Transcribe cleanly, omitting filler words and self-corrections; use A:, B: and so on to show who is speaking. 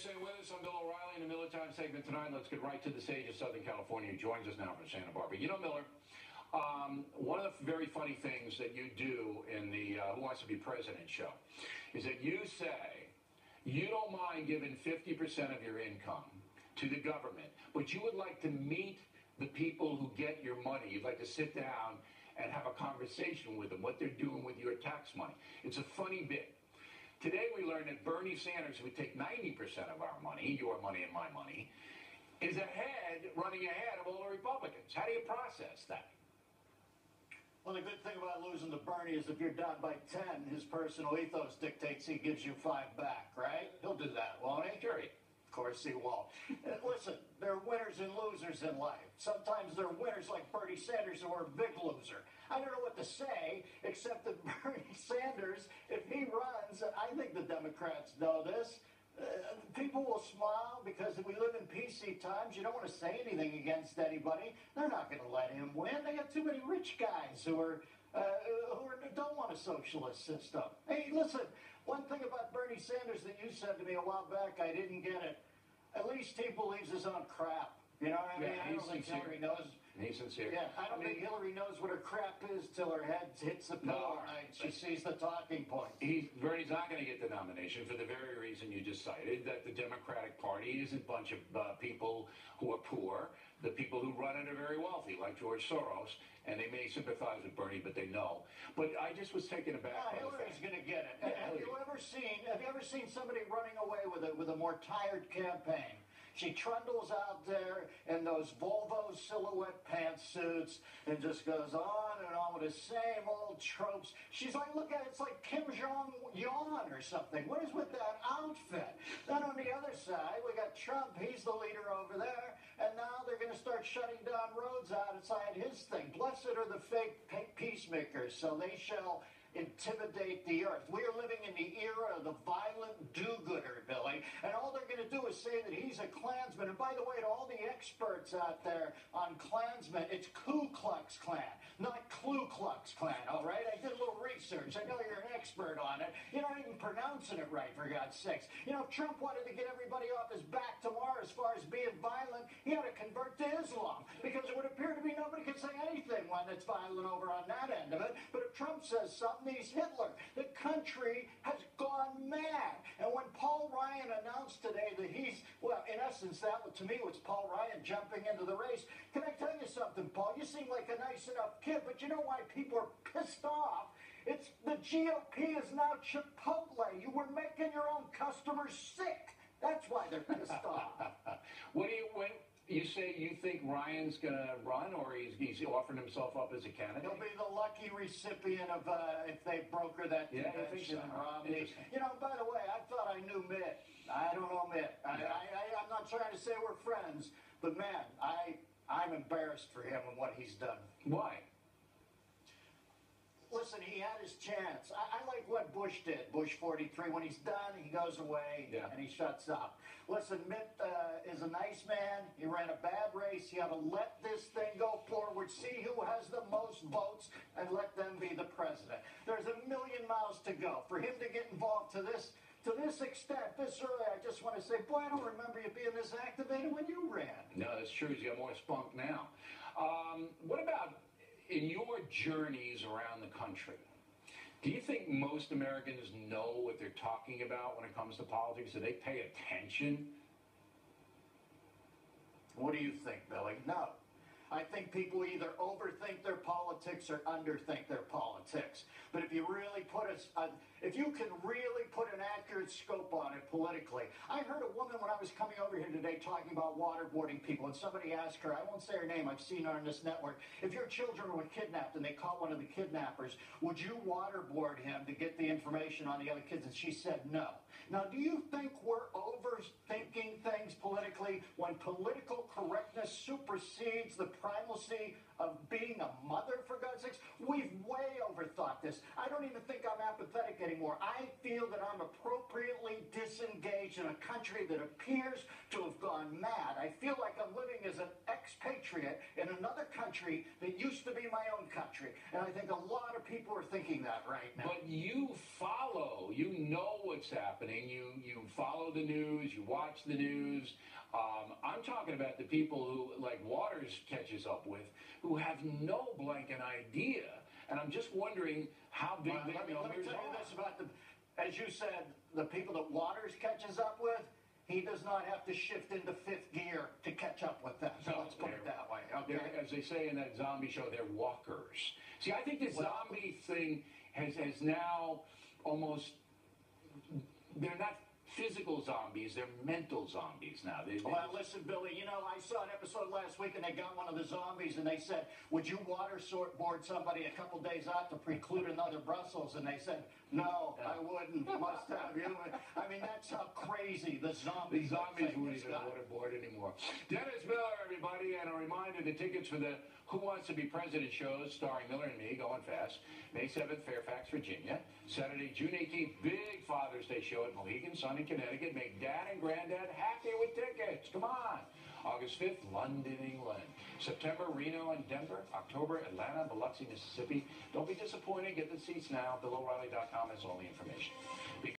A: staying with us. I'm Bill O'Reilly in the Miller Time segment tonight. Let's get right to the sage of Southern California who joins us now from Santa Barbara. You know, Miller, one of the very funny things that you do in the Who Wants to Be President show is that you say you don't mind giving 50% of your income to the government, but you would like to meet the people who get your money. You'd like to sit down and have a conversation with them, what they're doing with your tax money. It's a funny bit. Today we learned that Bernie Sanders, who would take 90% of our money, your money and my money, is running ahead of all the Republicans. How do you process that?
B: Well, the good thing about losing to Bernie is if you're down by 10, his personal ethos dictates he gives you 5 back, right? He'll do that, won't he?
A: Sure.
B: Of course he won't. Listen, there are winners and losers in life. Sometimes there are winners like Bernie Sanders who are a big loser. I don't know what to say, except that Bernie Sanders, if he runs, I think the Democrats know this, people will smile because we live in PC times. You don't want to say anything against anybody. They're not going to let him win. They got too many rich guys who don't want a socialist system. Hey, listen, one thing about Bernie Sanders that you said to me a while back, I didn't get it. At least he believes his own crap. You know what I mean? I don't think Hillary knows.
A: He's sincere.
B: Yeah, I don't think Hillary knows what her crap is till her head hits the pillow at night. She sees the talking points.
A: Bernie's not going to get the nomination for the very reason you just cited, that the Democratic Party is a bunch of people who are poor. The people who run it are very wealthy, like George Soros, and they may sympathize with Bernie, but they know. But I just was taken aback.
B: Hillary's going to get it. Have you ever seen somebody running away with a more tired campaign? She trundles out there in those Volvo silhouette pantsuits and just goes on and on with the same old tropes. She's like, look at it, it's like Kim Jong-un or something. What is with that outfit? Then on the other side, we got Trump. He's the leader over there. And now they're going to start shutting down roads outside his thing. Blessed are the fake peacemakers, so they shall intimidate the earth. We are living in the era of the violent do-gooder, Billy, and all they're going to do is say that he's a Klansman. And by the way, to all the experts out there on Klansmen, it's Ku Klux Klan, not Klu Klux Klan, all right? I did a little research. I know you're an expert on it. You're not even pronouncing it right, for God's sakes. You know, if Trump wanted to get everybody off his back tomorrow as far as being violent, he had to convert to Islam, because it would appear to be nobody can say anything when it's violent over on that end of it. But if Trump says something, he's Hitler. The country has gone mad. And when Paul Ryan announced today that he's, well, in essence, that to me was Paul Ryan jumping into the race. Can I tell you something, Paul? You seem like a nice enough kid, but you know why people are pissed off? It's the GOP is now Chipotle. You were making your own customers sick. That's why they're pissed off.
A: You say you think Ryan's going to run, or he's offering himself up as a candidate?
B: He'll be the lucky recipient of if they broker that convention in Romney. You know, by the way, I thought I knew Mitt. I don't know Mitt. I'm not trying to say we're friends, but man, I'm embarrassed for him and what he's done.
A: Why?
B: Listen, he had his chance. I like what Bush did, Bush 43. When he's done, he goes away and he shuts up. Listen, Mitt is a nice man. He ran a bad race. He had to let this thing go forward, see who has the most votes, and let them be the president. There's a million miles to go. For him to get involved to this extent, this early, I just want to say, boy, I don't remember you being this activated when you ran.
A: No, that's true. He's got more spunk now. What about in your journeys around the country? Do you think most Americans know what they're talking about when it comes to politics? Do they pay attention?
B: What do you think, Billy? No. I think people either overthink their politics or underthink their politics. But if you really if you can really put an accurate scope on it politically. I heard a woman when I was coming over here today talking about waterboarding people, and somebody asked her, I won't say her name, I've seen her on this network, if your children were kidnapped and they caught one of the kidnappers, would you waterboard him to get the information on the other kids? And she said no. Now, do you think we're overthinking things politically when political correctness supersedes the primacy of being a mother, for God's sakes? We've way overthought this. I don't even think I'm apathetic anymore. I feel that I'm appropriately disengaged in a country that appears to have gone mad. I feel like I'm living as an expatriate in another country that used to be my own country. And I think a lot of people are thinking that right now.
A: But you know what's happening. You follow the news, you watch the news. I'm talking about the people who, like Waters catches up with, who have no blanket idea. And I'm just wondering how big their
B: let me
A: numbers
B: tell you
A: are.
B: this about as you said, the people that Waters catches up with, he does not have to shift into fifth gear to catch up with them. So let's put it that way. Okay.
A: As they say in that zombie show, they're walkers. See, I think this zombie thing has now almost, they're not physical zombies, they're mental zombies now.
B: Well, listen, Billy, you know, I saw an episode last week and they got one of the zombies and they said, would you waterboard somebody a couple days out to preclude another Brussels? And they said, no, I wouldn't. Must have. You know, I mean, that's how crazy the zombies
A: wouldn't even waterboard anymore. Dennis Miller, everybody, and a reminder, the tickets for the Who Wants to Be President shows starring Miller and me, going fast, May 7th, Fairfax, Virginia. Saturday, June 18th, big Father's Day show at Mohegan Sun in Connecticut. Make Dad and Granddad happy with tickets. Come on. August 5th, London, England. September, Reno and Denver. October, Atlanta, Biloxi, Mississippi. Don't be disappointed. Get the seats now. BillO'Reilly.com has all the information.